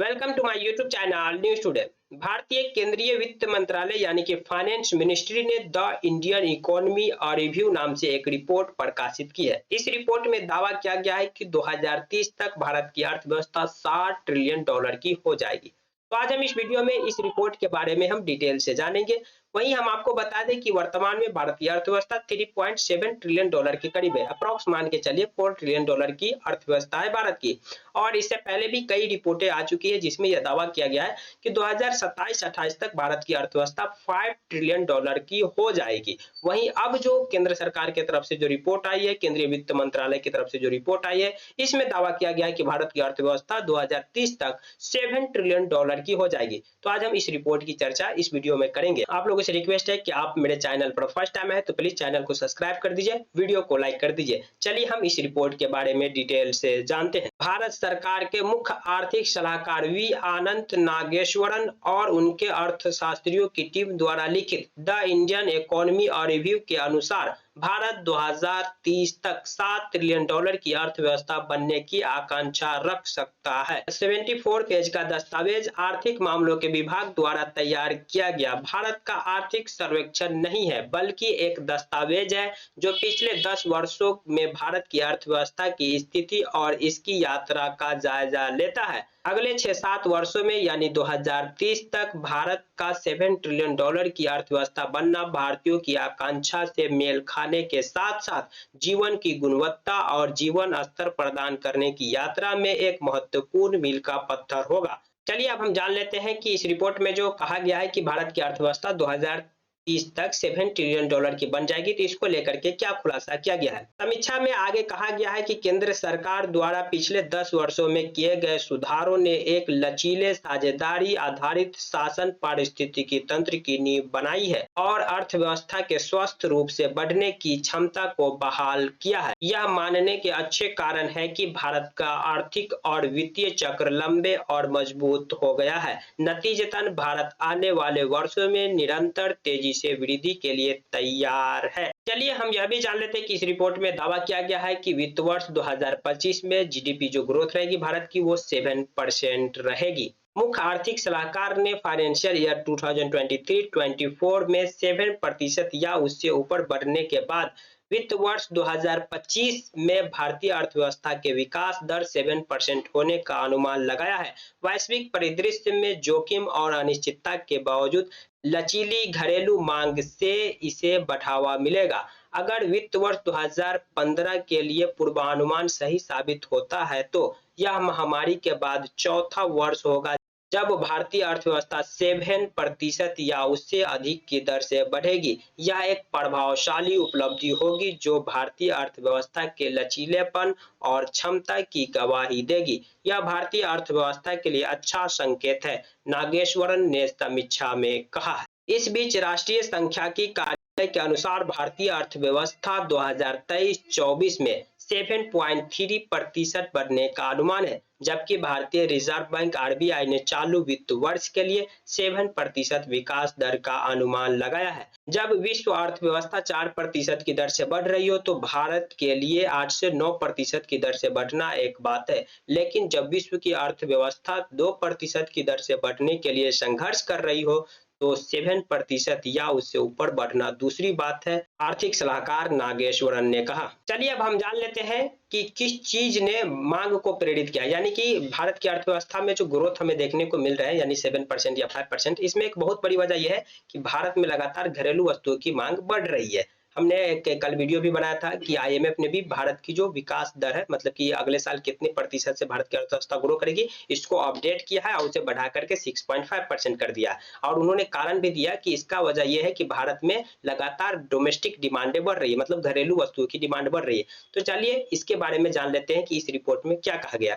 Welcome to my YouTube channel news today. भारतीय केंद्रीय वित्त मंत्रालय यानी कि फाइनेंस मिनिस्ट्री ने द इंडियन इकोनॉमी रिव्यू नाम से एक रिपोर्ट प्रकाशित की है। इस रिपोर्ट में दावा किया गया है कि 2030 तक भारत की अर्थव्यवस्था 60 ट्रिलियन डॉलर की हो जाएगी। तो आज हम इस वीडियो में इस रिपोर्ट के बारे में हम डिटेल से जानेंगे। वहीं हम आपको बता दें कि वर्तमान में भारत की अर्थव्यवस्था 3.7 ट्रिलियन डॉलर के करीब है। अप्रॉक्स मान के चलिए 4 ट्रिलियन डॉलर की अर्थव्यवस्था है भारत की। और इससे पहले भी कई रिपोर्टें आ चुकी है जिसमें यह दावा किया गया है कि 2027-28 तक भारत की अर्थव्यवस्था 5 ट्रिलियन डॉलर की हो जाएगी। वहीं अब जो केंद्र सरकार की तरफ से जो रिपोर्ट आई है, केंद्रीय वित्त मंत्रालय की तरफ से जो रिपोर्ट आई है, इसमें दावा किया गया है कि भारत की अर्थव्यवस्था 2030 तक 7 ट्रिलियन डॉलर की हो जाएगी। तो आज हम इस रिपोर्ट की चर्चा इस वीडियो में करेंगे। आप लोगों से रिक्वेस्ट है कि आप मेरे चैनल पर फर्स्ट टाइम है तो प्लीज चैनल को सब्सक्राइब कर दीजिए, वीडियो को लाइक कर दीजिए। चलिए हम इस रिपोर्ट के बारे में डिटेल से जानते हैं। भारत सरकार के मुख्य आर्थिक सलाहकार वी अनंत नागेश्वरन और उनके अर्थशास्त्रियों की टीम द्वारा लिखित द इंडियन इकोनॉमी रिव्यू के अनुसार भारत 2030 तक 7 ट्रिलियन डॉलर की अर्थव्यवस्था बनने की आकांक्षा रख सकता है। 74 पेज का दस्तावेज आर्थिक मामलों के विभाग द्वारा तैयार किया गया भारत का आर्थिक सर्वेक्षण नहीं है, बल्कि एक दस्तावेज है जो पिछले 10 वर्षों में भारत की अर्थव्यवस्था की स्थिति और इसकी यात्रा का जायजा लेता है। अगले 6-7 वर्षों में यानी 2030 तक भारत का 7 ट्रिलियन डॉलर की अर्थव्यवस्था बनना भारतीयों की आकांक्षा से मेल खाने के साथ साथ जीवन की गुणवत्ता और जीवन स्तर प्रदान करने की यात्रा में एक महत्वपूर्ण मील का पत्थर होगा। चलिए अब हम जान लेते हैं कि इस रिपोर्ट में जो कहा गया है कि भारत की अर्थव्यवस्था 2030 तक 7 ट्रिलियन डॉलर की बन जाएगी, तो इसको लेकर के क्या खुलासा किया गया है। समीक्षा में आगे कहा गया है कि केंद्र सरकार द्वारा पिछले 10 वर्षों में किए गए सुधारों ने एक लचीले साझेदारी आधारित शासन पारिस्थितिकी तंत्र की नींव बनाई है और अर्थव्यवस्था के स्वस्थ रूप से बढ़ने की क्षमता को बहाल किया है। यह मानने के अच्छे कारण है कि भारत का आर्थिक और वित्तीय चक्र लंबे और मजबूत हो गया है। नतीजतन भारत आने वाले वर्षों में निरंतर तेजी से वृद्धि के लिए तैयार है। चलिए हम यह भी जान लेते हैं कि इस रिपोर्ट में दावा किया गया है कि वित्त वर्ष 2025 में जीडीपी जो ग्रोथ रहेगी भारत की वो 7% रहेगी। मुख्य आर्थिक सलाहकार ने फाइनेंशियल ईयर 2023-24 में 7% या उससे ऊपर बढ़ने के बाद वित्त वर्ष 2025 में भारतीय अर्थव्यवस्था के विकास दर 7% होने का अनुमान लगाया है। वैश्विक परिदृश्य में जोखिम और अनिश्चितता के बावजूद लचीली घरेलू मांग से इसे बढ़ावा मिलेगा। अगर वित्त वर्ष 2015 के लिए पूर्वानुमान सही साबित होता है तो यह महामारी के बाद चौथा वर्ष होगा जब भारतीय अर्थव्यवस्था 7% या उससे अधिक की दर से बढ़ेगी। यह एक प्रभावशाली उपलब्धि होगी जो भारतीय अर्थव्यवस्था के लचीलेपन और क्षमता की गवाही देगी। यह भारतीय अर्थव्यवस्था के लिए अच्छा संकेत है, नागेश्वरन ने समीक्षा में कहा है। इस बीच राष्ट्रीय सांख्यिकी कार्यालय के अनुसार भारतीय अर्थव्यवस्था 2023-24 में 7.3% बढ़ने का अनुमान है, जबकि भारतीय रिजर्व बैंक आरबीआई ने चालू वित्त वर्ष के लिए 7% विकास दर का अनुमान लगाया है। जब विश्व अर्थव्यवस्था 4% की दर से बढ़ रही हो तो भारत के लिए 8 से 9% की दर से बढ़ना एक बात है, लेकिन जब विश्व की अर्थव्यवस्था 2% की दर से बढ़ने के लिए संघर्ष कर रही हो तो 7% या उससे ऊपर बढ़ना दूसरी बात है, आर्थिक सलाहकार नागेश्वरन ने कहा। चलिए अब हम जान लेते हैं कि किस चीज ने मांग को प्रेरित किया, यानी कि भारत की अर्थव्यवस्था में जो ग्रोथ हमें देखने को मिल रहा है यानी 7% या 5%, इसमें एक बहुत बड़ी वजह यह है कि भारत में लगातार घरेलू वस्तुओं की मांग बढ़ रही है। हमने एक कल वीडियो भी बनाया था कि आईएमएफ ने भी भारत की जो विकास दर है, मतलब कि अगले साल कितने प्रतिशत से भारत की अर्थव्यवस्था ग्रो करेगी, इसको अपडेट किया है और उसे बढ़ा करके 6.5% कर दिया। और उन्होंने कारण भी दिया कि इसका वजह यह है कि भारत में लगातार डोमेस्टिक डिमांडें बढ़ रही है, मतलब घरेलू वस्तुओं की डिमांड बढ़ रही है। तो चलिए इसके बारे में जान लेते हैं कि इस रिपोर्ट में क्या कहा गया।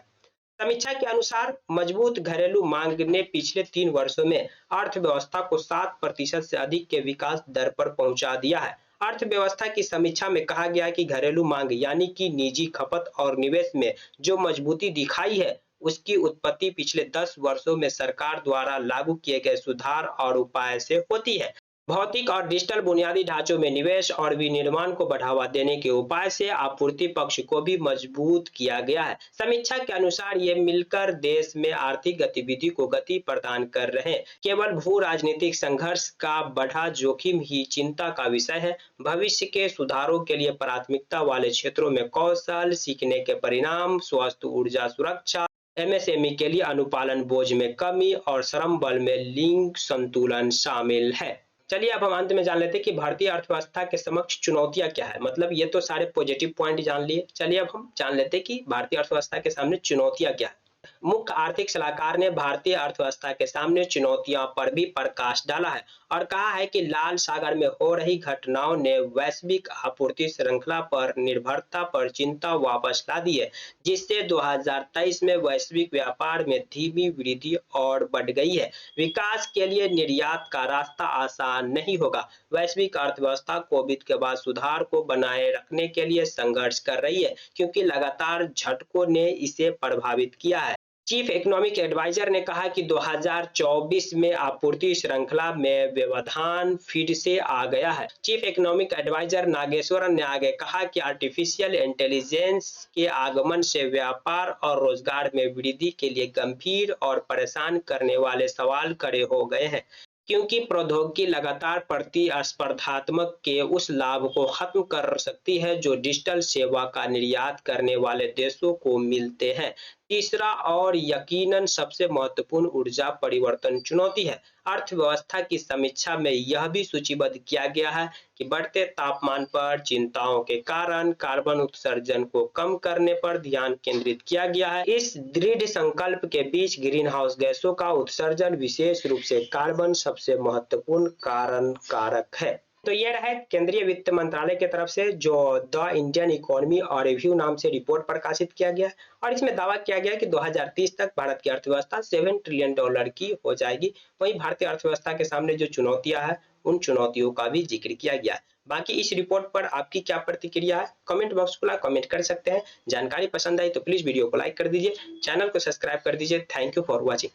समीक्षा के अनुसार मजबूत घरेलू मांग ने पिछले 3 वर्षों में अर्थव्यवस्था को 7% से अधिक के विकास दर पर पहुंचा दिया है। अर्थव्यवस्था की समीक्षा में कहा गया कि घरेलू मांग यानी कि निजी खपत और निवेश में जो मजबूती दिखाई है उसकी उत्पत्ति पिछले 10 वर्षों में सरकार द्वारा लागू किए गए सुधार और उपाय से होती है। भौतिक और डिजिटल बुनियादी ढांचों में निवेश और विनिर्माण को बढ़ावा देने के उपाय से आपूर्ति पक्ष को भी मजबूत किया गया है। समीक्षा के अनुसार ये मिलकर देश में आर्थिक गतिविधि को गति प्रदान कर रहे हैं। केवल भू राजनीतिक संघर्ष का बढ़ा जोखिम ही चिंता का विषय है। भविष्य के सुधारों के लिए प्राथमिकता वाले क्षेत्रों में कौशल सीखने के परिणाम, स्वस्थ ऊर्जा सुरक्षा, एमएसएमई के लिए अनुपालन बोझ में कमी और श्रम बल में लिंग संतुलन शामिल है। चलिए अब हम अंत में जान लेते हैं कि भारतीय अर्थव्यवस्था के समक्ष चुनौतियां क्या है। मतलब ये तो सारे पॉजिटिव पॉइंट जान लिए, चलिए अब हम जान लेते हैं कि भारतीय अर्थव्यवस्था के सामने चुनौतियां क्या है। मुख्य आर्थिक सलाहकार ने भारतीय अर्थव्यवस्था के सामने चुनौतियों पर भी प्रकाश डाला है और कहा है कि लाल सागर में हो रही घटनाओं ने वैश्विक आपूर्ति श्रृंखला पर निर्भरता पर चिंता वापस ला दी है, जिससे 2023 में वैश्विक व्यापार में धीमी वृद्धि और बढ़ गई है। विकास के लिए निर्यात का रास्ता आसान नहीं होगा। वैश्विक अर्थव्यवस्था कोविड के बाद सुधार को बनाए रखने के लिए संघर्ष कर रही है, क्योंकि लगातार झटकों ने इसे प्रभावित किया है। चीफ इकोनॉमिक एडवाइजर ने कहा कि 2024 में आपूर्ति श्रृंखला में व्यवधान फिर से आ गया है। चीफ इकोनॉमिक एडवाइजर नागेश्वरन ने आगे कहा कि आर्टिफिशियल इंटेलिजेंस के आगमन से व्यापार और रोजगार में वृद्धि के लिए गंभीर और परेशान करने वाले सवाल खड़े हो गए हैं, क्योंकि प्रौद्योगिकी लगातार प्रतिस्पर्धात्मक के उस लाभ को खत्म कर सकती है जो डिजिटल सेवा का निर्यात करने वाले देशों को मिलते हैं। तीसरा और यकीनन सबसे महत्वपूर्ण ऊर्जा परिवर्तन चुनौती है। अर्थव्यवस्था की समीक्षा में यह भी सूचीबद्ध किया गया है कि बढ़ते तापमान पर चिंताओं के कारण कार्बन उत्सर्जन को कम करने पर ध्यान केंद्रित किया गया है। इस दृढ़ संकल्प के बीच ग्रीन हाउस गैसों का उत्सर्जन, विशेष रूप से कार्बन, सबसे महत्वपूर्ण कारक है। तो ये रहे केंद्रीय वित्त मंत्रालय की तरफ से जो द इंडियन इकोनॉमी और रिव्यू नाम से रिपोर्ट प्रकाशित किया गया है और इसमें दावा किया गया कि 2030 तक भारत की अर्थव्यवस्था $7 ट्रिलियन की हो जाएगी। वहीं भारतीय अर्थव्यवस्था के सामने जो चुनौतियां हैं उन चुनौतियों का भी जिक्र किया गया है। बाकी इस रिपोर्ट पर आपकी क्या प्रतिक्रिया है, कमेंट बॉक्स खुला, कमेंट कर सकते हैं। जानकारी पसंद आई तो प्लीज वीडियो को लाइक कर दीजिए, चैनल को सब्सक्राइब कर दीजिए। Thank you for watching.